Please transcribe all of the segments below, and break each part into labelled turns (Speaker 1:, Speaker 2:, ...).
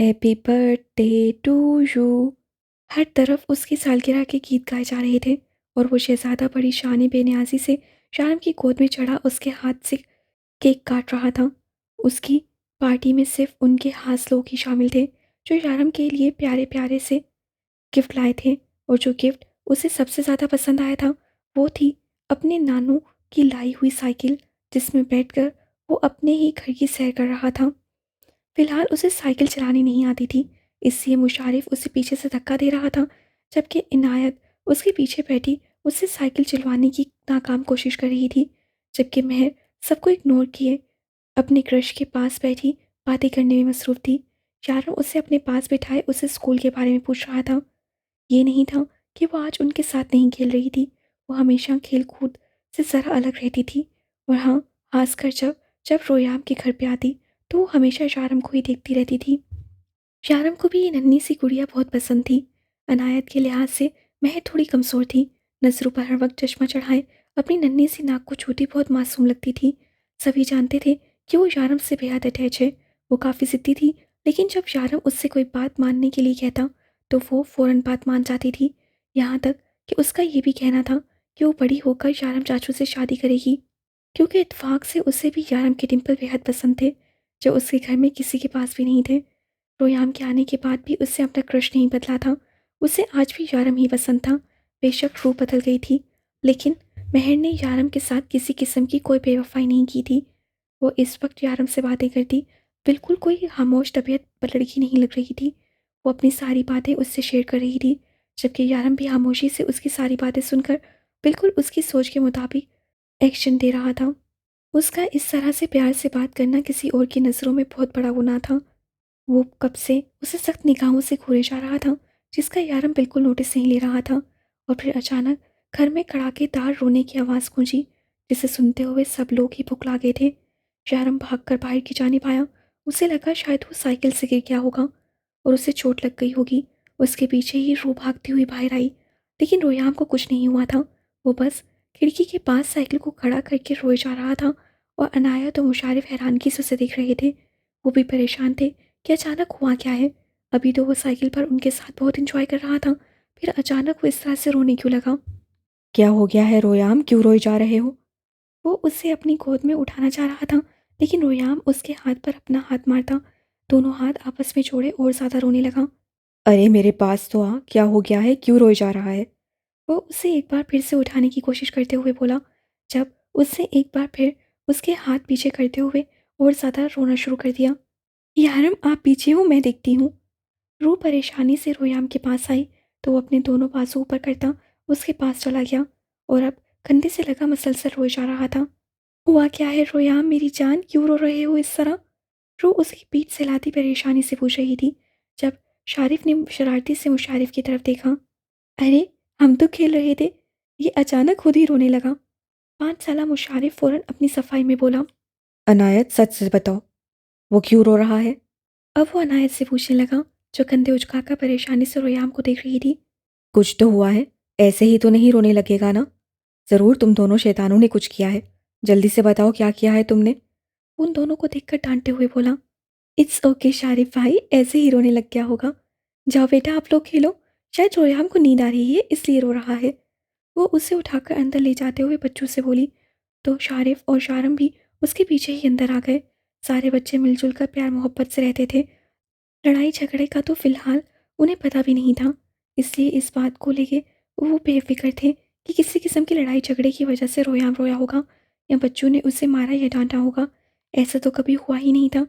Speaker 1: Happy birthday to you. हर तरफ उसकी सालगिरह के गीत गाए जा रहे थे और वो शहजादा बड़ी शान बेनियाजी से शारम की गोद में चढ़ा उसके हाथ से केक काट रहा था। उसकी पार्टी में सिर्फ उनके खास लोग ही शामिल थे जो शारम के लिए प्यारे प्यारे से गिफ्ट लाए थे। और जो गिफ्ट उसे सबसे ज़्यादा पसंद आया था वो थी अपने नानू की लाई हुई साइकिल, जिसमें बैठकर वो अपने ही घर की सैर कर रहा था। फिलहाल उसे साइकिल चलानी नहीं आती थी, इसलिए मुशारिफ उसे पीछे से धक्का दे रहा था, जबकि इनायत उसके पीछे बैठी उससे साइकिल चलवाने की नाकाम कोशिश कर रही थी। जबकि महर सबको इग्नोर किए अपने क्रश के पास बैठी बातें करने में मसरूफ थी। यारों उसे अपने पास बिठाए उसे स्कूल के बारे में पूछ रहा था। ये नहीं था कि वो आज उनके साथ नहीं खेल रही थी, वो हमेशा खेल कूद से ज़रा अलग रहती थी। और हाँ, खासकर जब जब रोयाम के घर पे आती तो वो हमेशा शारम को ही देखती रहती थी। शारम को भी ये नन्ही सी गुड़िया बहुत पसंद थी। अनायत के लिहाज से महर थोड़ी कमज़ोर थी, नज़रों पर हर वक्त चश्मा चढ़ाए अपनी नन्ही सी नाक को छूती बहुत मासूम लगती थी। सभी जानते थे कि वो शारम से बेहद अटैच है। वो काफ़ी ज़िद्दी थी, लेकिन जब शारम उससे कोई बात मानने के लिए कहता तो वो फ़ौरन बात मान जाती थी। यहाँ तक कि उसका ये भी कहना था कि वो बड़ी होकर शारम चाचू से शादी करेगी, क्योंकि इत्तेफाक से उसे भी शारम के डिम्पल बेहद पसंद थे, जो उसके घर में किसी के पास भी नहीं थे। रोयाम के आने के बाद भी उससे अपना क्रश नहीं बदला था। उसे आज भी यारम ही पसंद था। बेशक रूप बदल गई थी, लेकिन महर ने यारम के साथ किसी किस्म की कोई बेवफाई नहीं की थी। वो इस वक्त यारम से बातें करती बिल्कुल कोई खामोश तबीयत पर लड़की नहीं लग रही थी। वो अपनी सारी बातें उससे शेयर कर रही थी, जबकि यारम भी खामोशी से उसकी सारी बातें सुनकर बिल्कुल उसकी सोच के मुताबिक एक्शन दे रहा था। उसका इस तरह से प्यार से बात करना किसी और की नज़रों में बहुत बड़ा गुनाह था। वो कब से उसे सख्त निगाहों से घूरे जा रहा था, जिसका यारम बिल्कुल नोटिस नहीं ले रहा था। और फिर अचानक घर में कड़ाकेदार रोने की आवाज़ गूंजी, जिसे सुनते हुए सब लोग ही बुकला गए थे। यारम भागकर बाहर की जानिब आया। उसे लगा शायद वो साइकिल से गिर गया होगा और उसे चोट लग गई होगी। उसके पीछे ही रू भागती हुई बाहर आई, लेकिन रोयाम को कुछ नहीं हुआ था। वो बस खिड़की के पास साइकिल को खड़ा करके रोए जा रहा था और अनायत और मुशारिफ हैरानगी से उसे देख रहे थे। वो भी परेशान थे कि अचानक हुआ क्या है। अभी तो वो साइकिल पर उनके साथ बहुत इंजॉय कर रहा था, फिर अचानक वो इस तरह से रोने क्यों लगा? क्या हो गया है रोयाम, क्यों रोए जा रहे हो? वो उसे अपनी गोद में उठाना चाह रहा था, लेकिन रोयाम उसके हाथ पर अपना हाथ मारता दोनों हाथ आपस में जोड़े और ज़्यादा रोने लगा। अरे मेरे पास तो आ, क्या हो गया है, क्यों रोए जा रहा है? वो उसे एक बार फिर से उठाने की कोशिश करते हुए बोला, जब उससे एक बार फिर उसके हाथ पीछे करते हुए और ज़्यादा रोना शुरू कर दिया। यारम आप पीछे हो, मैं देखती हूँ। रू परेशानी से रोयाम के पास आई तो वो अपने दोनों बाजू ऊपर करता उसके पास चला गया और अब कंधे से लगा मसलसल रोए जा रहा था। हुआ क्या है रोयाम, मेरी जान, क्यों रो रहे हो इस तरह? रू उसकी पीठ सहलाती परेशानी से पूछ रही थी, जब शारिफ ने शरारती से मुशारिफ की तरफ देखा। अरे, हम तो खेल रहे थे, ये अचानक खुद ही रोने लगा। 5 साला मुशारिफ फौरन अपनी सफाई में बोला। अनायत सच से बताओ, वो क्यों रो रहा है? अब वो अनायत से पूछने लगा, जो कंधे उचकाकर परेशानी से रोयाम को देख रही थी। कुछ तो हुआ है, ऐसे ही तो नहीं रोने लगेगा ना? ज़रूर तुम दोनों शैतानों ने कुछ किया है। जल्दी से बताओ क्या किया है तुमने? उन दोनों को देखकर डांटते हुए बोला। इट्स ओके शारिफ भाई, ऐसे ही रोने लग गया होगा। जाओ बेटा आप लोग खेलो, शायद रोयाम को नींद आ रही है इसलिए रो रहा है। वो उसे उठाकर अंदर ले जाते हुए बच्चों से बोली, तो शारिफ और शारम भी उसके पीछे ही अंदर आ गए। सारे बच्चे मिलजुल कर प्यार मोहब्बत से रहते थे। लड़ाई झगड़े का तो फिलहाल उन्हें पता भी नहीं था, इसलिए इस बात को लेके वो बेफिक्र थे कि किसी किस्म की लड़ाई झगड़े की वजह से रोयाम रोया होगा या बच्चों ने उसे मारा या डांटा होगा। ऐसा तो कभी हुआ ही नहीं था।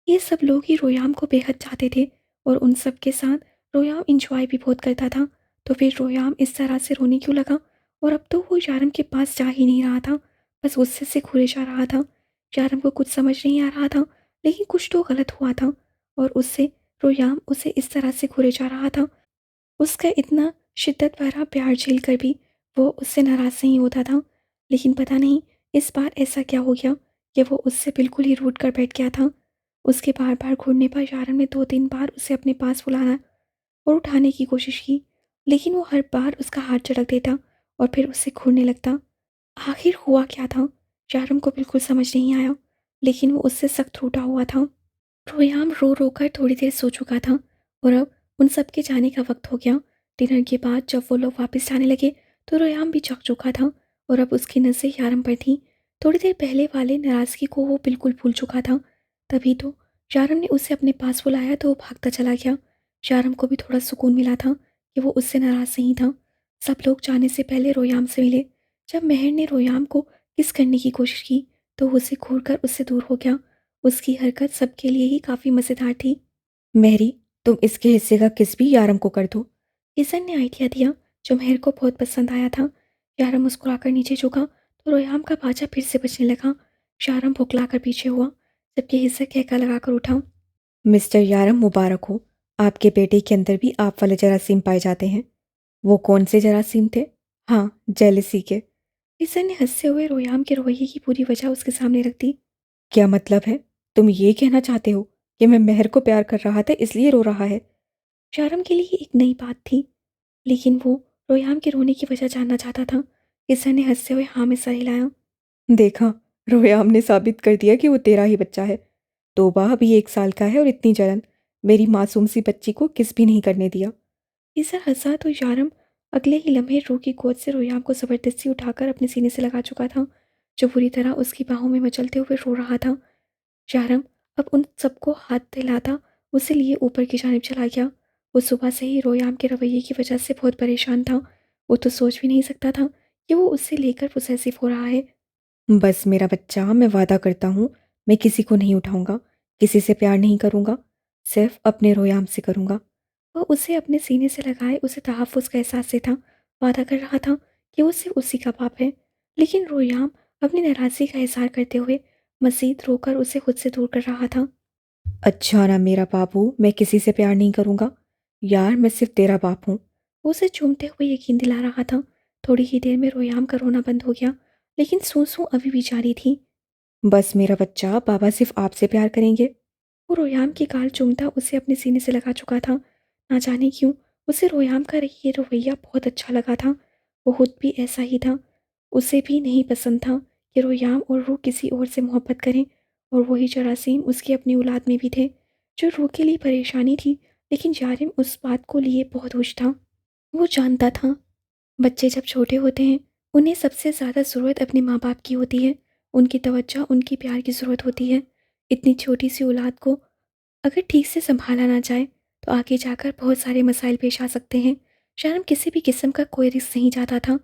Speaker 1: ये सब लोग ही रोयाम को बेहद चाहते थे और उन सब के साथ रोयाम इंजॉय भी बहुत करता था। तो फिर रोयाम इस तरह से रोने क्यों लगा? और अब तो वो यारम के पास जा ही नहीं रहा था, बस गुस्से से घूरे जा रहा था। यारम को कुछ समझ नहीं आ रहा था, लेकिन कुछ तो गलत हुआ था और उससे रोयाम उसे इस तरह से घूरे जा रहा था। उसका इतना शिद्दत भरा प्यार झेल कर भी वो उससे नाराज़ नहीं होता था। लेकिन पता नहीं इस बार ऐसा क्या हो गया कि वो उससे बिल्कुल ही रूठ कर बैठ गया था। उसके बार बार घूरने पर यारन ने 2-3 बार उसे अपने पास बुलाना और उठाने की कोशिश की, लेकिन वो हर बार उसका हाथ झटक देता और फिर उससे घूरने लगता। आखिर हुआ क्या था? यारम को बिल्कुल समझ नहीं आया, लेकिन वो उससे सख्त रूठा हुआ था। रोयाम रो रो कर थोड़ी देर सो चुका था और अब उन सब के जाने का वक्त हो गया। डिनर के बाद जब वो लोग वापस जाने लगे तो रोयाम भी जग चुका था और अब उसकी नज़रें यारम पर थी। थोड़ी देर पहले वाले नाराज़गी को वो बिल्कुल भूल चुका था। तभी तो यारम ने उसे अपने पास बुलाया तो वो भागता चला गया। यारम को भी थोड़ा सुकून मिला था कि वो उससे नाराज़ नहीं था। सब लोग जाने से पहले रोयाम से मिले। जब मेहर ने रोयाम को किस करने की कोशिश की तो वो उसे घूर कर उससे दूर हो गया। उसकी हरकत सबके लिए ही काफ़ी मज़ेदार थी। मेहरी, तुम इसके हिस्से का किस भी यारम को कर दो। किसन ने आइडिया दिया जो मेहर को बहुत पसंद आया था। यारम मुस्कुराकर नीचे झुका तो रोयाम का बाजा फिर से बजने लगा। यारम भुगलाकर पीछे हुआ जबकि हिस्सा कहका लगाकर उठा। मिस्टर यारम मुबारक हो। आपके बेटे के अंदर भी आप वाले जरासीम पाए जाते हैं। वो कौन से जरासीम थे? हाँ, जेलसी के। किसन ने हंसते हुए रोयाम के रवैये की पूरी वजह उसके सामने रख दी। क्या मतलब है? तुम ये कहना चाहते हो कि मैं मेहर को प्यार कर रहा था इसलिए रो रहा है? शारम के लिए एक नई बात थी, लेकिन वो रोयाम के रोने की वजह जानना चाहता था। किसन ने हंसते हुए हाँ में सर हिलाया। देखा, रोयाम ने साबित कर दिया कि वो तेरा ही बच्चा है। तोबा अभी 1 साल का है और इतनी जलन मेरी मासूम सी बच्ची को किस भी नहीं करने दिया। किसन हंसा तो यारम अगले ही लम्हे रू की गोद से रोयाम को जबरदस्ती उठाकर अपने सीने से लगा चुका था, जो बुरी तरह उसकी बाहों में मचलते हुए रो रहा था। यारम अब उन सबको हाथ दिलाता उसे लिए ऊपर की जानिब चला गया। वो सुबह से ही रोयाम के रवैये की वजह से बहुत परेशान था। वो तो सोच भी नहीं सकता था कि वो उससे लेकर पोसेसिव हो रहा है। बस मेरा बच्चा, मैं वादा करता हूँ मैं किसी को नहीं उठाऊंगा, किसी से प्यार नहीं करूंगा, सिर्फ अपने रोयाम से करूंगा। वो उसे अपने सीने से लगाए उसे तहफ़्फ़ुज़ का एहसास से था। वादा कर रहा था कि वो सिर्फ उसी का बाप है। लेकिन रोयाम अपनी नाराज़गी का इज़हार करते हुए मज़ीद रोकर उसे खुद से दूर कर रहा था। अच्छा ना मेरा बाबू, मैं किसी से प्यार नहीं करूँगा। यार, मैं सिर्फ तेरा बाप हूँ। वो उसे चूमते हुए यकीन दिला रहा था। थोड़ी ही देर में रोयाम का रोना बंद हो गया, लेकिन सूं-सूं अभी भी जारी थी। बस मेरा बच्चा, बाबा सिर्फ आपसे प्यार करेंगे। वो रोयाम की गाल चूमता उसे अपने सीने से लगा चुका था। ना जाने क्यों उसे रोयाम का ये रवैया बहुत अच्छा लगा था। वो खुद भी ऐसा ही था। उसे भी नहीं पसंद था कि रोयाम और रूह किसी और से मोहब्बत करें, और वही जरासीम उसकी अपनी औलाद में भी थे, जो रूह के लिए परेशानी थी। लेकिन यारिम उस बात को लिए बहुत खुश था। वो जानता था बच्चे जब छोटे होते हैं उन्हें सबसे ज़्यादा ज़रूरत अपने माँ बाप की होती है। उनकी तवज्जो, उनकी प्यार की ज़रूरत होती है। इतनी छोटी सी औलाद को अगर ठीक से संभाला ना जाए तो आगे जाकर बहुत सारे मसाइल पेश आ सकते हैं। शर्म किसी भी किस्म का कोई रिस्क नहीं चाहता था।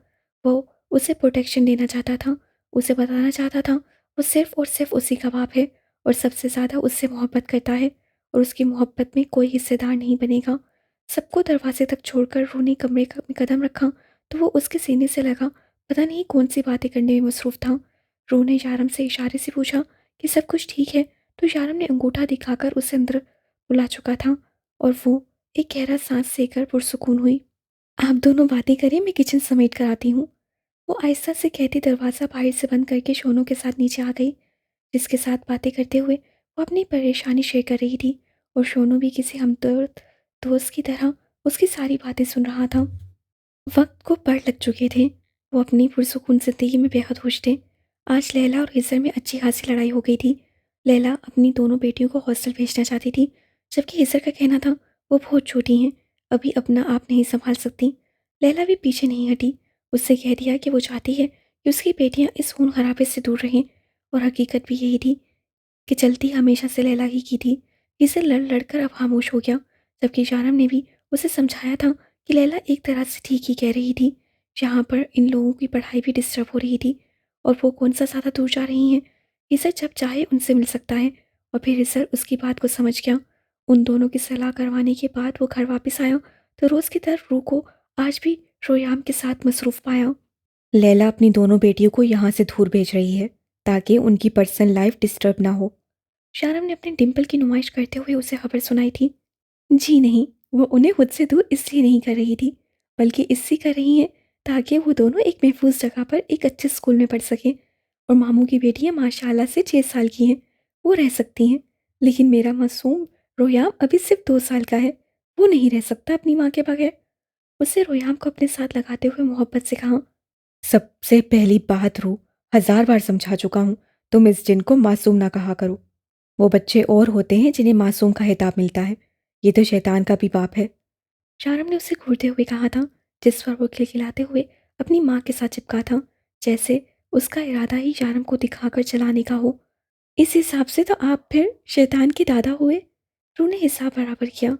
Speaker 1: वो उसे प्रोटेक्शन देना चाहता था। उसे बताना चाहता था वो सिर्फ़ और सिर्फ़ उसी का बाप है और सबसे ज़्यादा उससे मोहब्बत करता है, और उसकी मोहब्बत में कोई हिस्सेदार नहीं बनेगा। सबको दरवाजे तक छोड़कर रू ने कमरे में कदम रखा तो वो उसके सीने से लगा। पता नहीं कौन सी बातें करने में मसरूफ़ था। रू ने यारम से इशारे से पूछा कि सब कुछ ठीक है, तो यारम ने अंगूठा दिखाकर उसे अंदर बुला चुका था और वो एक गहरा सांस लेकर पुरसुकून हुई। आप दोनों बातें करें, मैं किचन समेट कर आती हूँ। वो आहिस्ता से कहती दरवाज़ा बाहर से बंद करके शोनू के साथ नीचे आ गई, जिसके साथ बातें करते हुए वो अपनी परेशानी शेयर कर रही थी, और शोनू भी किसी हमदर्द दोस्त की तरह उसकी सारी बातें सुन रहा था। वक्त को पड़ लग चुके थे। वो अपनी पुरसुकून ज़िंदगी में बेहद खुश थे। आज लैला और हिजर में अच्छी खासी लड़ाई हो गई थी। लैला अपनी दोनों बेटियों को हॉस्टल भेजना चाहती थी, जबकि हिजर का कहना था वो बहुत छोटी हैं, अभी अपना आप नहीं संभाल सकती। लैला भी पीछे नहीं हटी। उससे कह दिया कि वो चाहती है कि उसकी बेटियां इस खून खराबे से दूर रहें, और हकीकत भी यही थी कि चलती हमेशा से लैला ही की थी। इसे लड़ लड़कर अब खामोश हो गया, जबकि शारम ने भी उसे समझाया था कि लैला एक तरह से ठीक ही कह रही थी। यहाँ पर इन लोगों की पढ़ाई भी डिस्टर्ब हो रही थी, और वो कौन सा ज़्यादा दूर जा रही हैं। इसे जब चाहे उनसे मिल सकता है। और फिर इसे उसकी बात को समझ गया। उन दोनों की सलाह करवाने के बाद वो घर वापस आया तो रोज़ की तरह रू को आज भी रोयाम के साथ मसरूफ़ पाया। लैला अपनी दोनों बेटियों को यहाँ से दूर भेज रही है ताकि उनकी पर्सनल लाइफ डिस्टर्ब ना हो। शारम ने अपने डिंपल की नुमाइश करते हुए उसे खबर सुनाई थी। जी नहीं, वो उन्हें खुद से दूर इसलिए नहीं कर रही थी, बल्कि इससे कर रही हैं ताकि वो दोनों एक महफूज जगह पर एक अच्छे स्कूल में पढ़ सकें। और मामू की बेटियां माशाल्लाह से 6 साल की हैं, वो रह सकती हैं। लेकिन मेरा मासूम रोयाम अभी सिर्फ 2 साल का है, वो नहीं रह सकता अपनी माँ के बगैर। उसे रोयाम को अपने साथ लगाते हुए मोहब्बत से कहा। सबसे पहली बात रो, 1000 बार समझा चुका हूँ, तुम इस जिन को मासूम ना कहा करो। वो बच्चे और होते हैं जिन्हें मासूम का हिताब मिलता है, ये तो शैतान का भी बाप है। शारम ने उसे घूरते हुए कहा था, जिस पर वो खिलखिलाते हुए अपनी माँ के साथ चिपका था, जैसे उसका इरादा ही शारम को दिखाकर चलाने का हो। इस हिसाब से तो आप फिर शैतान के दादा हुए। रू ने हिसाब बराबर किया।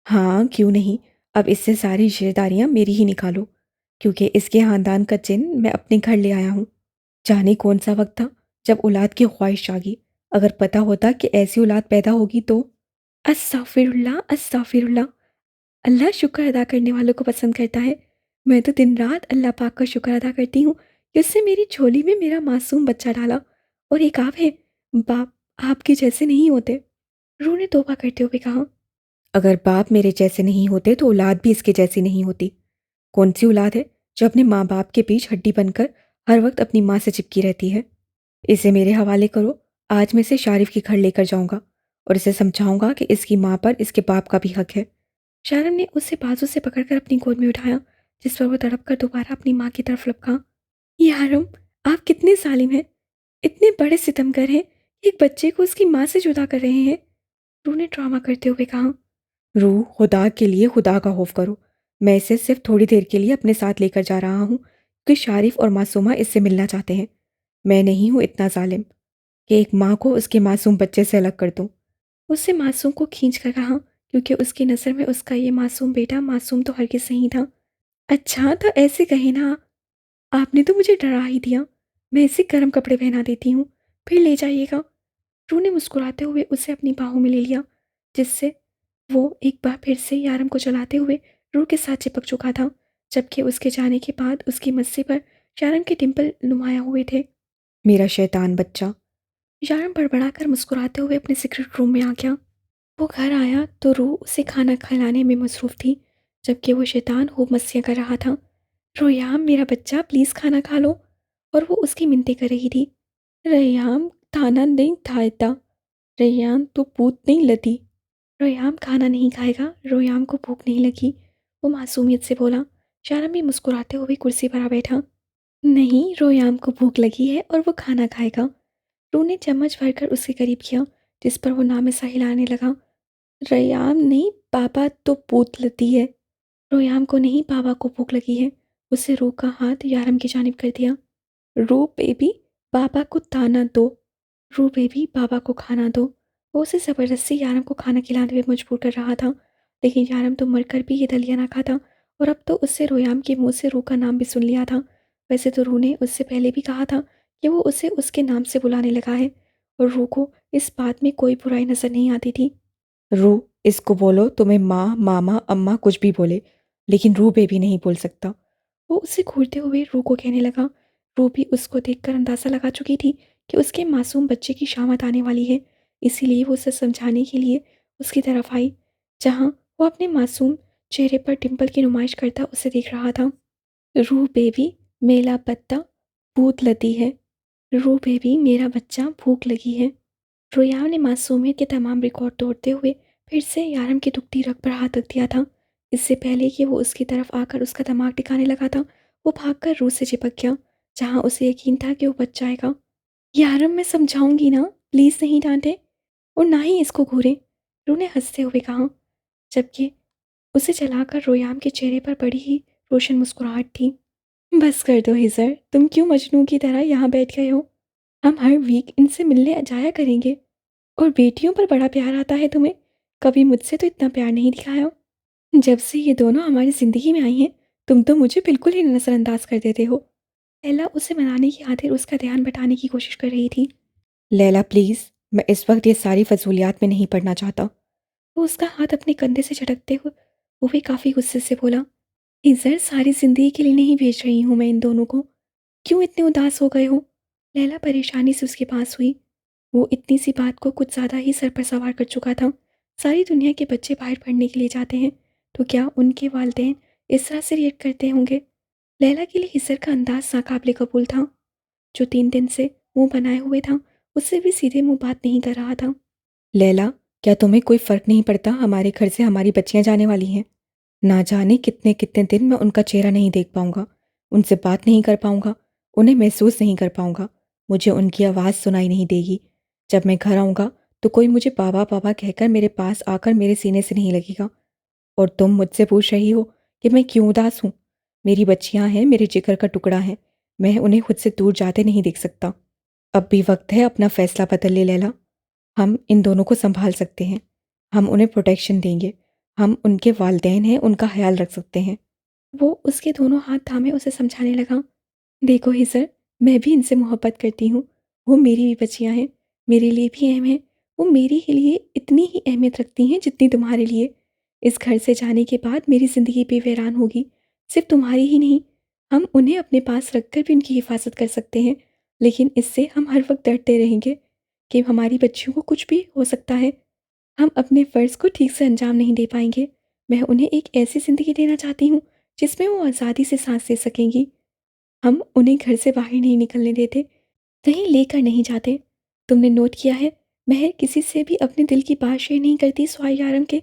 Speaker 1: हाँ, क्यों नहीं। अब इससे सारी रिश्तेदारियां मेरी ही निकालो, क्योंकि इसके खानदान का चिन्ह मैं अपने घर ले आया हूँ। जाने कौन सा वक्त था जब औलाद की ख्वाहिश जागी। अगर पता होता कि ऐसी औलाद पैदा होगी तो। अस्ताफिरुल्लाह अस्ताफिरुल्लाह। अल्लाह शुक्र अदा करने वालों को पसंद करता है। मैं तो दिन रात अल्लाह पाक का शुक्र अदा करती हूँ कि उसने मेरी झोली में मेरा मासूम बच्चा डाला। और एक आप है, बाप आपके जैसे नहीं होते। रू ने तौबा करते हुए कहा। अगर बाप मेरे जैसे नहीं होते तो औलाद भी इसके जैसी नहीं होती। कौन सी औलाद है जो अपने माँ बाप के बीच हड्डी बनकर हर वक्त अपनी माँ से चिपकी रहती है। इसे मेरे हवाले करो। आज मैं इसे शारिफ के घर लेकर जाऊंगा और इसे समझाऊंगा कि इसकी माँ पर इसके बाप का भी हक है। शारम ने उसे बाजू से पकड़कर अपनी गोद में उठाया, जिस पर वो तड़प कर दोबारा अपनी माँ की तरफ लपका। यारम, आप कितने जालिम हैं। इतने बड़े सितमगर हैं, एक बच्चे को उसकी माँ से जुदा कर रहे हैं। रू ने ड्रामा करते हुए कहा। रू, खुदा के लिए खुदा का खौफ करो। मैं इसे सिर्फ थोड़ी देर के लिए अपने साथ लेकर जा रहा हूँ क्योंकि शारिफ और मासूमा इससे मिलना चाहते हैं। मैं नहीं हूँ इतना जालिम कि एक माँ को उसके मासूम बच्चे से अलग कर दूँ। उससे मासूम को खींच कर कहा, क्योंकि उसकी नज़र में उसका ये मासूम बेटा मासूम तो हरगिज़ नहीं था। अच्छा तो ऐसे कहे ना, आपने तो मुझे डरा ही दिया। मैं इसे गर्म कपड़े पहना देती हूँ, फिर ले जाइएगा। रू ने मुस्कुराते हुए उसे अपनी बाहों में ले लिया, जिससे वो एक बार फिर से यारम को चलाते हुए रू के साथ चिपक चुका था, जबकि उसके जाने के बाद उसकी मस्से पर यारम के डिंपल नुमाया हुए थे। मेरा शैतान बच्चा। यारम बड़बड़ाकर मुस्कुराते हुए अपने सीक्रेट रूम में आ गया। वो घर आया तो रू उसे खाना खिलाने में मसरूफ़ थी, जबकि वो शैतान खूब मस्तियाँ कर रहा था। रोयाम मेरा बच्चा प्लीज़ खाना खा लो। और वो उसकी मिन्नतें कर रही थी। रयाम खाना नहीं खाएता। रयाम तो पूत नहीं लती। रोयाम खाना नहीं खाएगा, रोयाम को भूख नहीं लगी। वो मासूमियत से बोला। शारम भी मुस्कुराते हुए कुर्सी पर आ बैठा। नहीं, रोयाम को भूख लगी है और वो खाना खाएगा। रू ने चम्मच भरकर उसके करीब किया, जिस पर वो नामे सा हिलाने लगा। रयाम नहीं, पापा तो पूत लती है। रोयाम को नहीं, पापा को भूख लगी है। उसे रू का हाथ यारम की जानिब कर दिया। रू बेबी, पापा को ताना दो। रू बेबी, पापा को खाना दो। वो उसे ज़बरदस्ती यारम को खाना खिलाने में मजबूर कर रहा था, लेकिन यारम तो मरकर भी ये दलिया ना खाता। और अब तो उससे रोयाम के मुंह से रू का नाम भी सुन लिया था। वैसे तो रू ने उससे पहले भी कहा था कि वो उसे उसके नाम से बुलाने लगा है, और रू को इस बात में कोई बुराई नज़र नहीं आती थी। रू, इसको बोलो तुम्हें माँ मामा अम्मा कुछ भी बोले, लेकिन रू बेबी नहीं बोल सकता। वो उसे घूरते हुए रू को कहने लगा। रू भी उसको देखकर अंदाज़ा लगा चुकी थी कि उसके मासूम बच्चे की शामत आने वाली है, इसीलिए वो उसे समझाने के लिए उसकी तरफ आई, जहाँ वो अपने मासूम चेहरे पर डिम्पल की नुमाइश करता उसे देख रहा था। रू बेबी, मेला पत्ता भूत लती है। रू बेबी, मेरा बच्चा भूख लगी है। रोयाम ने मासूमियत के तमाम रिकॉर्ड तोड़ते हुए फिर से यारम की दुखती रग पर हाथ रख दिया था। इससे पहले कि वो उसकी तरफ आकर उसका दिमाग टिकाने लगा था, वो भागकर रू से चिपक गया, जहाँ उसे यकीन था कि वो बच जाएगा। यारम, मैं समझाऊंगी ना, प्लीज़ नहीं डांटे और ना ही इसको घूरे। रू ने हंसते हुए कहा, जबकि उसे चलाकर रोयाम के चेहरे पर बड़ी ही रोशन मुस्कुराहट थी। बस कर दो हिजर, तुम क्यों मजनू की तरह यहाँ बैठ गए हो। हम हर वीक इनसे मिलने जाया करेंगे। और बेटियों पर बड़ा प्यार आता है तुम्हें। कभी मुझसे तो इतना प्यार नहीं दिखाया। जब से ये दोनों हमारी ज़िंदगी में आई हैं, तुम तो मुझे बिल्कुल ही नज़रअंदाज कर देते हो। लैला उसे मनाने की खातिर उसका ध्यान बटाने की कोशिश कर रही थी। लैला प्लीज़, मैं इस वक्त ये सारी फजूलियात में नहीं पड़ना चाहता। वो उसका हाथ अपने कंधे से झटकते हुए वो भी काफ़ी गुस्से से बोला। इज़र, सारी ज़िंदगी के लिए नहीं भेज रही हूँ मैं इन दोनों को। क्यों इतने उदास हो गए हो। लैला परेशानी से उसके पास हुई। वो इतनी सी बात को कुछ ज़्यादा ही सर पर सवार कर चुका था। सारी दुनिया के बच्चे बाहर पढ़ने के लिए जाते हैं, तो क्या उनके वालिदैन इस तरह से रिएक्ट करते होंगे। लैला के लिए हिस्सर का अंदाज नाकाबिले कबूल था। जो 3 दिन से मुंह बनाए हुए था, उससे भी सीधे मुंह बात नहीं कर रहा था। लैला, क्या तुम्हें कोई फ़र्क नहीं पड़ता हमारे घर से हमारी बच्चियां जाने वाली हैं। ना जाने कितने कितने दिन मैं उनका चेहरा नहीं देख पाऊंगा, उनसे बात नहीं कर पाऊंगा, उन्हें महसूस नहीं कर पाऊंगा। मुझे उनकी आवाज़ सुनाई नहीं देगी। जब मैं घर आऊँगा तो कोई मुझे बाबा बाबा कहकर मेरे पास आकर मेरे सीने से नहीं लगेगा। और तुम मुझसे पूछ रही हो कि मैं क्यों उदास हूँ? मेरी बच्चियाँ हैं, मेरे जिगर का टुकड़ा है। मैं उन्हें खुद से दूर जाते नहीं देख सकता। अब भी वक्त है, अपना फैसला बदल ले लैला। हम इन दोनों को संभाल सकते हैं। हम उन्हें प्रोटेक्शन देंगे। हम उनके वालिदैन हैं, उनका ख्याल रख सकते हैं। वो उसके दोनों हाथ थामे उसे समझाने लगा। देखो हिजर, मैं भी इनसे मोहब्बत करती हूँ। वो मेरी भी बच्चियाँ हैं, मेरे लिए भी अहम हैं। वो मेरी ही लिए इतनी ही अहमियत रखती हैं जितनी तुम्हारे लिए। इस घर से जाने के बाद मेरी ज़िंदगी भी वीरान होगी। सिर्फ तुम्हारी ही नहीं, हम उन्हें अपने पास रखकर भी उनकी हिफाजत कर सकते हैं। लेकिन इससे हम हर वक्त डरते रहेंगे कि हमारी बच्चियों को कुछ भी हो सकता है। हम अपने फ़र्ज़ को ठीक से अंजाम नहीं दे पाएंगे। मैं उन्हें एक ऐसी ज़िंदगी देना चाहती हूँ जिसमें वो आज़ादी से सांस ले सकेंगी। हम उन्हें घर से बाहर नहीं निकलने देते, कहीं लेकर नहीं जाते। तुमने नोट किया है, महर किसी से भी अपने दिल की बात शेयर नहीं करती सिवाय यारम के।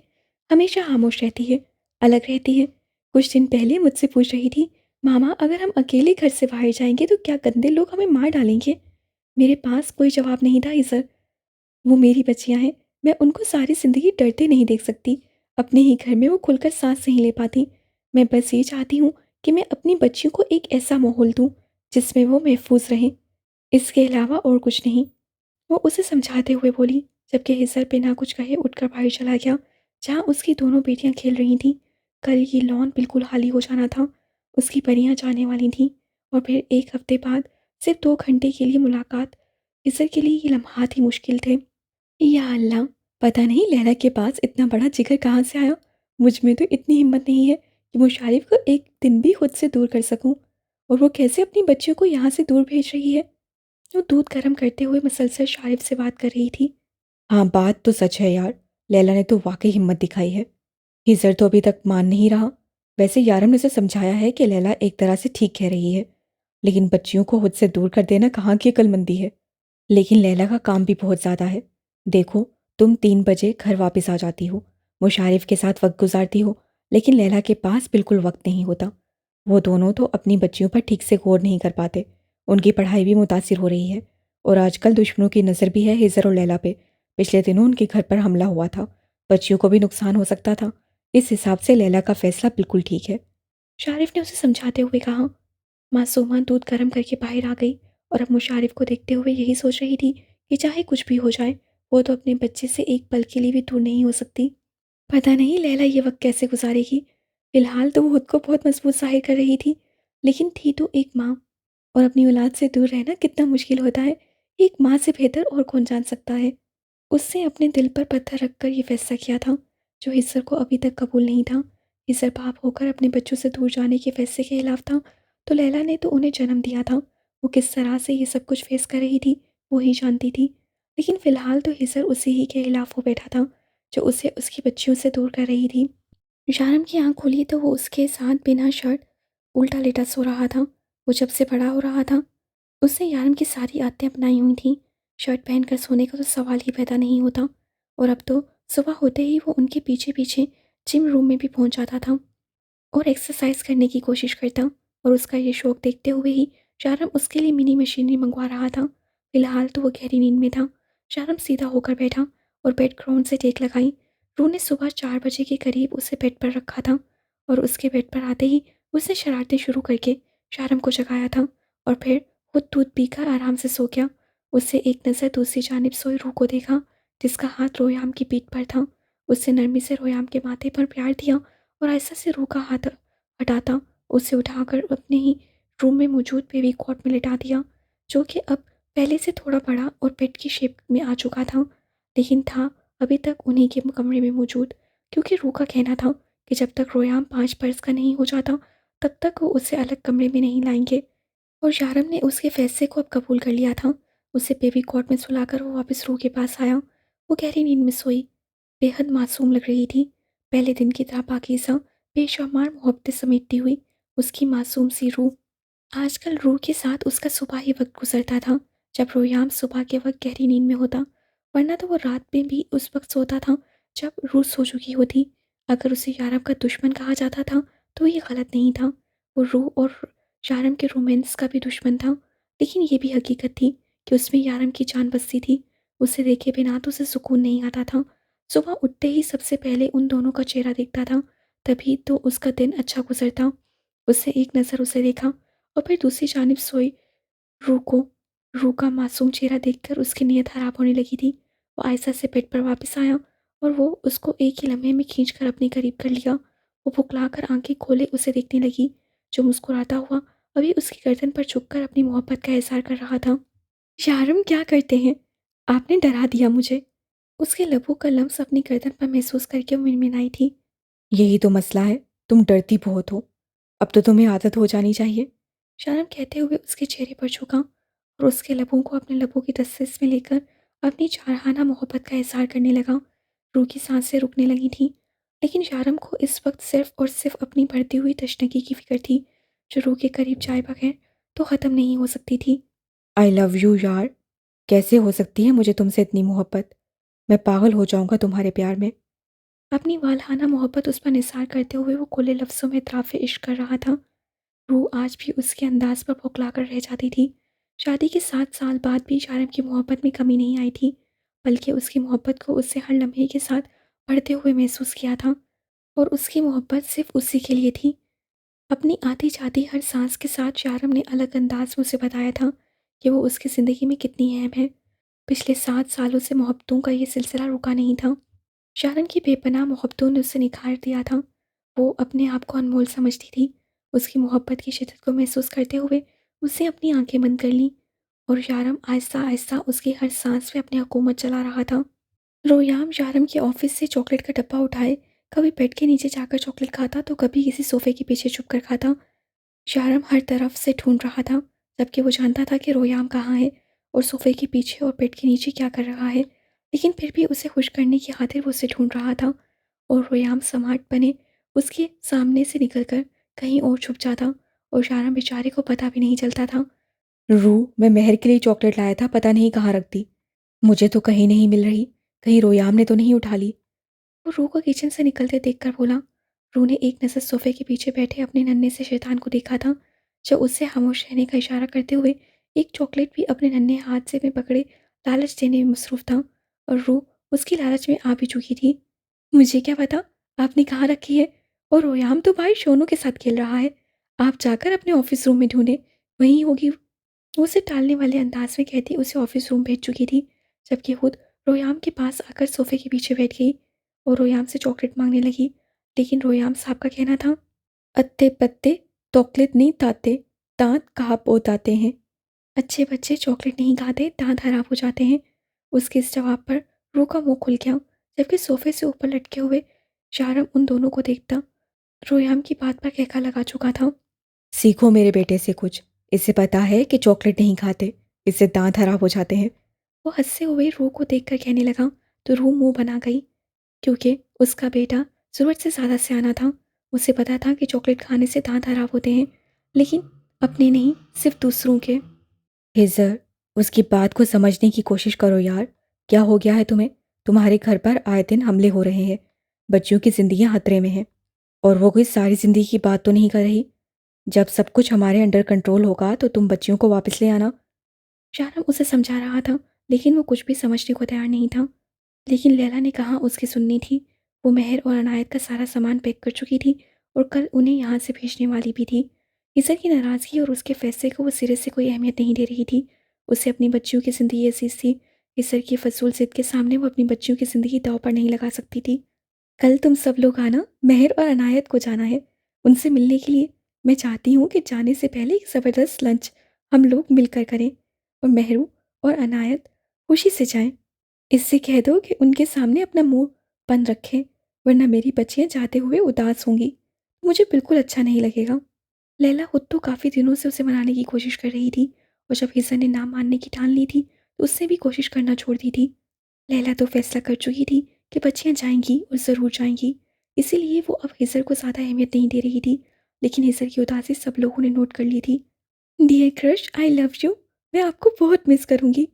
Speaker 1: हमेशा खामोश रहती है, अलग रहती है। कुछ दिन पहले मुझसे पूछ रही थी, मामा अगर हम अकेले घर से बाहर जाएंगे तो क्या गंदे लोग हमें मार डालेंगे? मेरे पास कोई जवाब नहीं था इज़र। वो मेरी बच्चियाँ हैं, मैं उनको सारी ज़िंदगी डरते नहीं देख सकती। अपने ही घर में वो खुलकर सांस नहीं ले पाती। मैं बस ये चाहती हूँ कि मैं अपनी बच्चियों को एक ऐसा माहौल दूँ जिसमें वो महफूज रहें। इसके अलावा और कुछ नहीं। वो उसे समझाते हुए बोली, जबकि हिजर बिना कुछ कहे उठकर बाहर चला गया, जहाँ उसकी दोनों बेटियां खेल रही थीं। कल ये लॉन बिल्कुल खाली हो जाना था। उसकी परियां जाने वाली थीं और फिर एक हफ्ते बाद सिर्फ 2 घंटे के लिए मुलाकात। हिजर के लिए ये लम्हात ही मुश्किल थे। या अल्लाह! पता नहीं लैला के पास इतना बड़ा जिगर कहाँ से आया। मुझ में तो इतनी हिम्मत नहीं है कि मुशारिफ को एक दिन भी खुद से दूर कर सकूं। और वो कैसे अपनी बच्चियों को यहाँ से दूर भेज रही है? वो दूध गर्म करते हुए मुसलसल शारिफ से बात कर रही थी। हाँ, बात तो सच है यार। लैला ने तो वाकई हिम्मत दिखाई है। हिजर तो अभी तक मान नहीं रहा। वैसे यारम ने उसे समझाया है कि लैला एक तरह से ठीक कह रही है, लेकिन बच्चियों को खुद से दूर कर देना कहाँ की अक्लमंदी है। लेकिन लैला का काम भी बहुत ज़्यादा है। देखो, तुम 3 बजे घर वापस आ जाती हो, मुशारिफ के साथ वक्त गुजारती हो, लेकिन लैला के पास बिल्कुल वक्त नहीं होता। वो दोनों तो अपनी बच्चियों पर ठीक से गौर नहीं कर पाते। उनकी पढ़ाई भी मुतासिर हो रही है और आजकल दुश्मनों की नज़र भी है हिजर और लैला पे। पिछले दिनों उनके घर पर हमला हुआ था, बच्चियों को भी नुकसान हो सकता था। इस हिसाब से लैला का फैसला बिल्कुल ठीक है। शारिफ ने उसे समझाते हुए कहा। मासूमा दूध गर्म करके बाहर आ गई और अब मुशारिफ को देखते हुए यही सोच रही थी कि चाहे कुछ भी हो जाए, वो तो अपने बच्चे से एक पल के लिए भी दूर नहीं हो सकती। पता नहीं लैला ये वक्त कैसे गुजारेगी। फिलहाल तो वो खुद को बहुत मजबूत जाहिर कर रही थी, लेकिन थी तो एक माँ, और अपनी औलाद से दूर रहना कितना मुश्किल होता है, एक माँ से बेहतर और कौन जान सकता है। उसने अपने दिल पर पत्थर रखकर ये फैसला किया था, जो हिस्सर को अभी तक कबूल नहीं था। हिस्सर बाप होकर अपने बच्चों से दूर जाने के फैसले के खिलाफ था, तो लैला ने तो उन्हें जन्म दिया था। वो किस तरह से ये सब कुछ फेस कर रही थी, वो ही जानती थी। लेकिन फ़िलहाल तो हिस्सर उसी ही के खिलाफ हो बैठा था, जो उसे उसकी बच्चियों से दूर कर रही थी। शारम की आँख खुली तो वो उसके साथ बिना शर्ट उल्टा लेटा सो रहा था। वो जब से बड़ा हो रहा था, उसने यारम की सारी आदतें अपनाई हुई थीं। शर्ट पहनकर सोने का तो सवाल ही पैदा नहीं होता। और अब तो सुबह होते ही वो उनके पीछे पीछे जिम रूम में भी पहुंच जाता था और एक्सरसाइज करने की कोशिश करता। और उसका ये शौक देखते हुए ही शारम उसके लिए मिनी मशीनरी मंगवा रहा था। फिलहाल तो वो गहरी नींद में था। शारम सीधा होकर बैठा और बेड ग्राउंड से टेक लगाई। रू ने सुबह 4 बजे के करीब उसे बेड पर रखा था और उसके बेड पर आते ही उसने शरारतें शुरू करके शारम को जगाया था और फिर खुद दूध पीकर आराम से सो गया। उससे एक नज़र दूसरी जानिब सोई रूह को देखा, जिसका हाथ रोयाम की पीठ पर था। उससे नरमी से रोयाम के माथे पर प्यार दिया और आहिस्ता से रूह का हाथ हटाता उसे उठाकर अपने ही रूम में मौजूद बेबी कॉट में लिटा दिया, जो कि अब पहले से थोड़ा बड़ा और बेड की शेप में आ चुका था, लेकिन था अभी तक उन्हीं के कमरे में मौजूद, क्योंकि रूह का कहना था कि जब तक रोयाम 5 बरस का नहीं हो जाता तब तक वो उसे अलग कमरे में नहीं लाएंगे। और शारम ने उसके फैसले को अब कबूल कर लिया था। उसे बेबी कॉट में सुलाकर वो वापस रूह के पास आया। वो गहरी नींद में सोई, बेहद मासूम लग रही थी। पहले दिन की तरह पाकीज़ा बेशुमार मोहब्बतें समेटती हुई उसकी मासूम सी रूह। आजकल रूह के साथ उसका सुबह ही वक्त गुजरता था, जब रोयाम सुबह के वक्त गहरी नींद में होता, वरना तो वो रात में भी उस वक्त सोता था जब रूह सो चुकी होती। अगर उसे यारब का दुश्मन कहा जाता था तो ये गलत नहीं था। वो रूह और यारम के रोमांस का भी दुश्मन था, लेकिन ये भी हकीकत थी कि उसमें यारम की जान बसती थी। उसे देखे बिना तो उसे सुकून नहीं आता था। सुबह उठते ही सबसे पहले उन दोनों का चेहरा दिखता था, तभी तो उसका दिन अच्छा गुजरता। उसने एक नज़र उसे देखा और फिर दूसरी जानिब सोई रू को। रू का मासूम चेहरा देखकर उसकी नीयत खराब होने लगी थी। वो आयशा से बेड पर वापस आया और वो उसको एक ही लम्हे में खींचकर अपने करीब कर लिया। वो फुकलाकर आंखें खोले उसे देखने लगी, जो मुस्कुराता हुआ अभी उसकी गर्दन पर झुककर अपनी मोहब्बत का इज़हार कर रहा था। यारम क्या करते हैं? आपने डरा दिया मुझे। उसके लबों का लम्स अपनी गर्दन पर महसूस करके वो मिनमिनाई थी।
Speaker 2: यही तो मसला है, तुम डरती बहुत हो। अब तो तुम्हें आदत हो जानी चाहिए।
Speaker 1: शारम कहते हुए उसके चेहरे पर झुका और उसके लबों को अपने लबों की तस्वीर में लेकर अपनी चारहाना मोहब्बत का इजहार करने लगा। रूह की सांसें रुकने लगी थी, लेकिन शारम को इस वक्त सिर्फ और सिर्फ अपनी बढ़ती हुई तशनगी की फिक्र थी, जो रूह के करीब जाए बगैर तो ख़त्म नहीं हो सकती थी।
Speaker 2: आई लव यू यार। कैसे हो सकती है मुझे तुमसे इतनी मोहब्बत? मैं पागल हो जाऊंगा तुम्हारे प्यार में।
Speaker 1: अपनी वालहाना मोहब्बत उस पर निसार करते हुए वो खुले लफ्ज़ों में इतराफ़ इश्क कर रहा था। रूह आज भी उसके अंदाज पर बौखलाकर रह जाती थी। शादी के 7 साल बाद भी शारम की मोहब्बत में कमी नहीं आई थी, बल्कि उसकी मोहब्बत को उससे हर लम्हे के साथ बढ़ते हुए महसूस किया था। और उसकी मोहब्बत सिर्फ उसी के लिए थी। अपनी आती जाती हर सांस के साथ शारम ने अलग अंदाज में उसे बताया था कि वो उसकी ज़िंदगी में कितनी अहम है। पिछले 7 सालों से मोहब्बतों का ये सिलसिला रुका नहीं था। शारम की बेपनाह मोहब्बतों ने उसे निखार दिया था। वो अपने आप को अनमोल समझती थी। उसकी मोहब्बत की शिद्दत को महसूस करते हुए उसने अपनी आंखें बंद कर लीं और शारम आहिस्ता आहिस्ता उसकी हर सांस में अपनी हुकूमत चला रहा था। रोयाम शारम के ऑफिस से चॉकलेट का डब्बा उठाए कभी बेड के नीचे जाकर चॉकलेट खाता तो कभी किसी सोफे के पीछे छुप कर खाता। शारम हर तरफ से ढूंढ रहा था, जबकि वो जानता था कि रोयाम कहाँ है और सोफे के पीछे और बेड के नीचे क्या कर रहा है। लेकिन फिर भी उसे खुश करने की खातिर वो उसे ढूंढ रहा था और रोयाम समाट बने उसके सामने से निकलकर कहीं और छुप जाता और शारम बेचारे को पता भी नहीं चलता था।
Speaker 2: रू, मैं मेहर के लिए चॉकलेट लाया था, पता नहीं कहाँ रख दी। मुझे तो कहीं नहीं मिल रही। कहीं रोयाम ने तो नहीं उठा ली?
Speaker 1: वो रू को किचन से निकलते देखकर बोला। रू ने एक नज़र सोफे के पीछे बैठे अपने नन्हे से शैतान को देखा था, जो उससे खामोश रहने का इशारा करते हुए एक चॉकलेट भी अपने नन्हे हाथ से में पकड़े लालच देने में मसरूफ था। और रू उसकी लालच में आ भी चुकी थी। मुझे क्या पता आपने कहाँ रखी है, और रोयाम तो भाई शोनू के साथ खेल रहा है। आप जाकर अपने ऑफिस रूम में ढूंढे, वहीं होगी। वो उसे टालने वाले अंदाज में कहती उसे ऑफिस रूम भेज चुकी थी, जबकि खुद रोयाम के पास आकर सोफे के पीछे बैठ गई और रोयाम से चॉकलेट मांगने लगी। लेकिन रोयाम साहब का कहना था,
Speaker 2: अत्ते पत्ते चॉकलेट नहीं ताते, दांत कहाँ पोताते हैं।
Speaker 1: अच्छे बच्चे चॉकलेट नहीं खाते, दांत खराब हो जाते हैं। उसके इस जवाब पर रू का मुंह खुल गया, जबकि सोफे से ऊपर लटके हुए शारम उन दोनों को देखता रोयाम की बात पर कहका लगा चुका था।
Speaker 2: सीखो मेरे बेटे से कुछ। इसे पता है कि चॉकलेट नहीं खाते, इससे दांत खराब हो जाते हैं।
Speaker 1: वो हंसते हुए रू को देखकर कहने लगा तो रू मुंह बना गई, क्योंकि उसका बेटा ज़रूरत से ज़्यादा सयाना था। उसे पता था कि चॉकलेट खाने से दांत खराब होते हैं, लेकिन अपने नहीं, सिर्फ दूसरों के।
Speaker 2: हिजर, उसकी बात को समझने की कोशिश करो यार। क्या हो गया है तुम्हें? तुम्हारे घर पर आए दिन हमले हो रहे हैं। बच्चियों की जिंदगियां खतरे में हैं। और वो कोई सारी जिंदगी की बात तो नहीं कर रही। जब सब कुछ हमारे अंडर कंट्रोल होगा तो तुम बच्चियों को वापस ले आना।
Speaker 1: शारम उसे समझा रहा था, लेकिन वो कुछ भी समझने को तैयार नहीं था। लेकिन लैला ने कहा उसकी सुननी थी। वो मेहर और अनायत का सारा सामान पैक कर चुकी थी और कल उन्हें यहाँ से भेजने वाली भी थी। इज़र की नाराज़गी और उसके फैसले को वो सिरे से कोई अहमियत नहीं दे रही थी। उसे अपनी बच्चियों की ज़िंदगी अजीज़ थी। इज़र की फजूल जिद के सामने वो अपनी बच्चियों की ज़िंदगी दांव पर नहीं लगा सकती थी। कल तुम सब लोग आना, मेहर और अनायत को जाना है उनसे मिलने के लिए। मैं चाहती हूँ कि जाने से पहले एक ज़बरदस्त लंच हम लोग मिलकर करें और मेहरू और अनायत खुशी से जाएं। इससे कह दो कि उनके सामने अपना मुंह बंद रखें, वरना मेरी बच्चियां जाते हुए उदास होंगी। मुझे बिल्कुल अच्छा नहीं लगेगा। लैला खुद तो काफ़ी दिनों से उसे मनाने की कोशिश कर रही थी, और जब हिस्सा ने ना मानने की ठान ली थी तो उससे भी कोशिश करना छोड़ दी थी। लैला तो फैसला कर चुकी थी कि बच्चियां जाएंगी और ज़रूर जाएंगी, इसीलिए वो अब हिजर को ज़्यादा अहमियत नहीं दे रही थी। लेकिन हिजर की उदासी सब लोगों ने नोट कर ली थी। Dear crush, I love you. मैं आपको बहुत मिस करूंगी।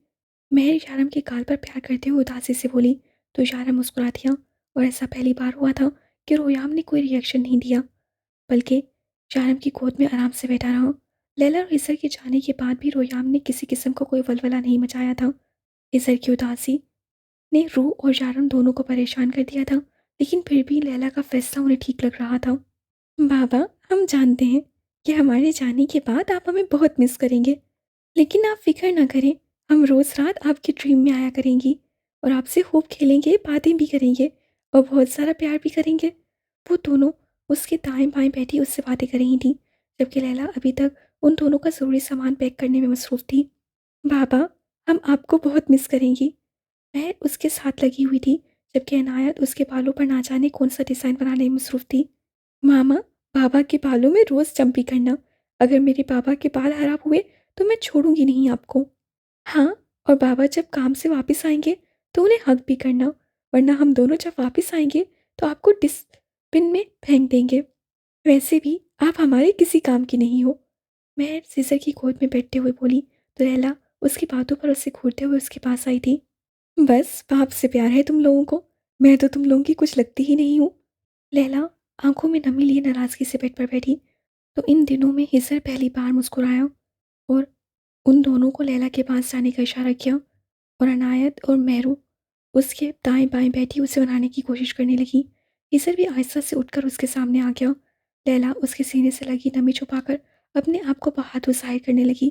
Speaker 1: मेहर शारम के गाल पर प्यार करते हुए उदासी से बोली तो शारम मुस्कुरा दिया। और ऐसा पहली बार हुआ था कि रोयाम ने कोई रिएक्शन नहीं दिया, बल्कि शारम की गोद में आराम से बैठा रहा। लैला और हिस्सर के जाने के बाद भी रोयाम ने किसी किस्म का कोई वलवला नहीं मचाया था। इज़र की उदासी ने रूह और यारम दोनों को परेशान कर दिया था, लेकिन फिर भी लैला का फैसला उन्हें ठीक लग रहा था। बाबा, हम जानते हैं कि हमारे जाने के बाद आप हमें बहुत मिस करेंगे, लेकिन आप फ़िक्र ना करें, हम रोज़ रात आपकी ड्रीम में आया करेंगी और आपसे खूब खेलेंगे, बातें भी करेंगे और बहुत सारा प्यार भी करेंगे। वो दोनों उसके दाएँ-बाएँ बैठी उससे बातें कर रही थीं, जबकि लैला अभी तक उन दोनों का ज़रूरी सामान पैक करने में मसरूफ़ थी। बाबा, हम आपको बहुत मिस करेंगी। मैं उसके साथ लगी हुई थी, जबकि अनायत उसके बालों पर ना जाने कौन-सा डिज़ाइन बनाने में मसरूफ़ थी। मामा, बाबा के बालों में रोज़ चंपी करना। अगर मेरे बाबा के बाल खराब हुए, तो मैं छोड़ूँगी नहीं आपको। हाँ, और बाबा जब काम से वापस आएँगे, तो उन्हें हग भी करना, वरना हम दोनों जब वापस आएँगे, तो आपको डस्टबिन में फेंक देंगे। वैसे भी आप हमारे किसी काम की नहीं हो। मैं सीज़र की गोद में बैठते हुए बोली, तो लैला उसकी बातों पर उसे घूरते हुए उसके पास आई थी। बस बाप से प्यार है तुम लोगों को, मैं तो तुम लोगों की कुछ लगती ही नहीं हूँ। लैला आंखों में नमी लिए नाराज़गी से बेड पर बैठी। तो इन दिनों में हिजर पहली बार मुस्कुराया और उन दोनों को लैला के पास जाने का इशारा किया, और अनायत और मेहरू उसके दाएं बाएं बैठी उसे मनाने की कोशिश करने लगी। हिजर भी आहिस्ता से उठकर उसके सामने आ गया। लैला उसके सीने से लगी नमी छुपाकर अपने आप को बहादुर जाहिर करने लगी,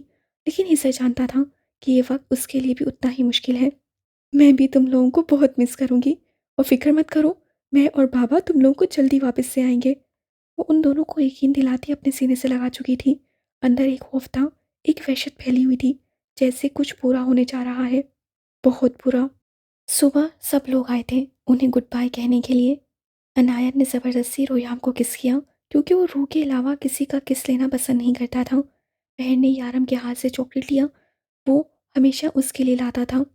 Speaker 1: लेकिन हिजर जानता था कि ये वक्त उसके लिए भी उतना ही मुश्किल है। मैं भी तुम लोगों को बहुत मिस करूंगी, और फिक्र मत करो, मैं और बाबा तुम लोगों को जल्दी वापस से आएंगे। वो उन दोनों को यकीन दिलाती अपने सीने से लगा चुकी थी। अंदर एक खौफ था, एक वहशत फैली हुई थी, जैसे कुछ पूरा होने जा रहा है, बहुत बुरा। सुबह सब लोग आए थे उन्हें गुड बाय कहने के लिए। अनायत ने ज़बरदस्ती रोयाम को किस किया, क्योंकि वो रूह के अलावा किसी का किस लेना पसंद नहीं करता था। बहन ने यारम के हाथ से चॉकलेट लिया, वो हमेशा उसके लिए लाता था।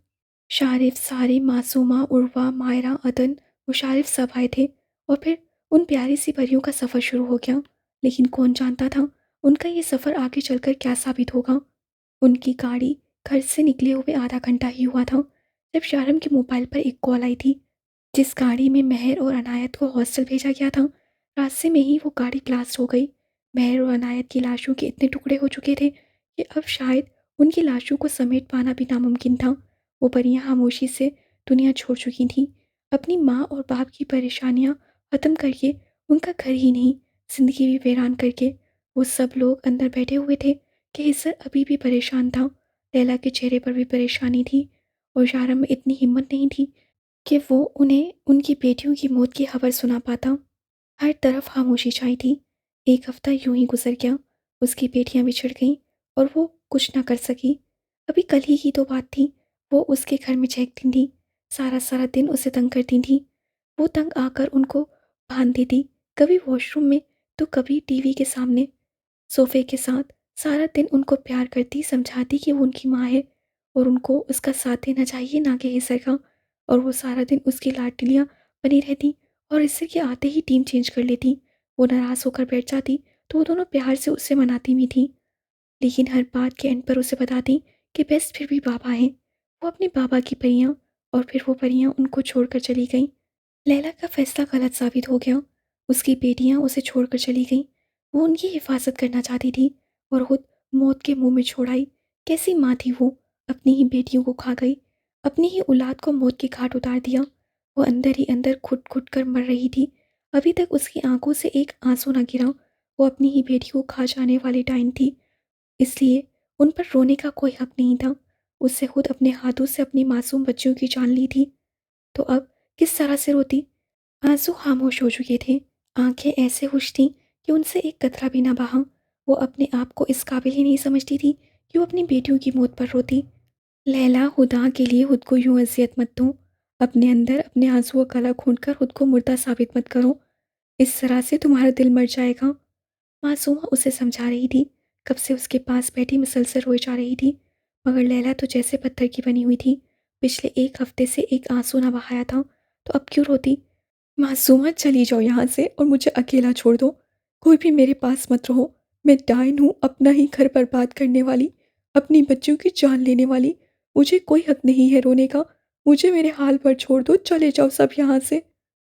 Speaker 1: शारिफ, सारिम, मासूमा, उर्वा, मायरा, अदन, मुशारिफ सब आए थे, और फिर उन प्यारी सी परियों का सफ़र शुरू हो गया। लेकिन कौन जानता था उनका ये सफ़र आगे चलकर क्या साबित होगा। उनकी गाड़ी घर से निकले हुए आधा घंटा ही हुआ था, जब शारम के मोबाइल पर एक कॉल आई थी। जिस गाड़ी में महर और अनायत को हॉस्टल भेजा गया था, रास्ते में ही वो गाड़ी ब्लास्ट हो गई। महर और अनायत की लाशों के इतने टुकड़े हो चुके थे कि अब शायद उनकी लाशों को समेट पाना भी नामुमकिन था। वो परियां खामोशी से दुनिया छोड़ चुकी थीं, अपनी माँ और बाप की परेशानियां ख़त्म करके, उनका घर ही नहीं, जिंदगी भी वीरान करके। वो सब लोग अंदर बैठे हुए थे कि इज़र अभी भी परेशान था। लैला के चेहरे पर भी परेशानी थी, और शारम में इतनी हिम्मत नहीं थी कि वो उन्हें उनकी बेटियों की मौत की खबर सुना पाता। हर तरफ खामोशी छाई थी। एक हफ्ता यूं ही गुजर गया, उसकी बेटियां बिछड़ गईं और वो कुछ ना कर सकी। अभी कल ही की तो बात थी, वो उसके घर में चहकती थी, सारा सारा दिन उसे तंग करती थी। वो तंग आकर उनको बांध देती, कभी वॉशरूम में तो कभी टीवी के सामने सोफे के साथ। सारा दिन उनको प्यार करती, समझाती कि वो उनकी माँ है और उनको उसका साथ देना चाहिए, ना कि हिस्से का। और वो सारा दिन उसकी लाडलियाँ बनी रहती, और इससे के आते ही टीम चेंज कर लेती। वो नाराज़ होकर बैठ जाती, तो वो दोनों प्यार से उससे मनाती भी थी, लेकिन हर बात के एंड पर उसे बताती कि बेस्ट फिर भी बाबा हैं, वो अपने बाबा की परियां। और फिर वो परियां उनको छोड़कर चली गईं। लैला का फैसला गलत साबित हो गया। उसकी बेटियां उसे छोड़कर चली गईं। वो उनकी हिफाजत करना चाहती थी, और खुद मौत के मुंह में छोड़ आई। कैसी माँ थी वो, अपनी ही बेटियों को खा गई, अपनी ही औलाद को मौत के घाट उतार दिया। वो अंदर ही अंदर घुट घुट कर मर रही थी। अभी तक उसकी आंखों से एक आंसू ना गिरा। वो अपनी ही बेटी को खा जाने वाली डाइन थी, इसलिए उन पर रोने का कोई हक नहीं था। उससे खुद अपने हाथों से अपनी मासूम बच्चियों की जान ली थी, तो अब किस तरह से रोती। आंसू खामोश हो चुके थे, आंखें ऐसे खुश थीं कि उनसे एक कतरा भी ना बहा। वो अपने आप को इस काबिल ही नहीं समझती थी कि वो अपनी बेटियों की मौत पर रोती। लैला, खुदा के लिए खुद को यूं अजियत मत दो। अपने अंदर अपने आंसुओं का गला घोंट कर खुद को मुर्दा साबित मत करो, इस तरह से तुम्हारा दिल मर जाएगा। मासूमा उसे समझा रही थी, कब से उसके पास बैठी मुसलसल रोए जा रही थी, मगर लैला तो जैसे पत्थर की बनी हुई थी। पिछले एक हफ्ते से एक आंसू ना बहाया था, तो अब क्यों रोती। मासूमा, चली जाओ यहाँ से और मुझे अकेला छोड़ दो, कोई भी मेरे पास मत रहो। मैं डायन हूँ, अपना ही घर बर्बाद करने वाली, अपनी बच्चों की जान लेने वाली। मुझे कोई हक नहीं है रोने का, मुझे मेरे हाल पर छोड़ दो, चले जाओ सब यहाँ से।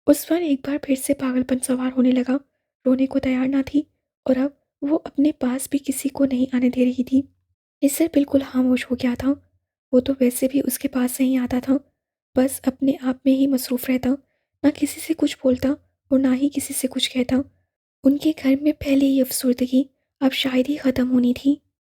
Speaker 1: उस पर एक बार फिर से पागलपन सवार होने लगा। रोने को तैयार ना थी, और अब वो अपने पास भी किसी को नहीं आने दे रही थी। इससे बिल्कुल खामोश हो गया था। वो तो वैसे भी उसके पास नहीं आता था, बस अपने आप में ही मसरूफ़ रहता, ना किसी से कुछ बोलता और ना ही किसी से कुछ कहता। उनके घर में पहले ये अफ़सरदगी अब शायद ही ख़त्म होनी थी।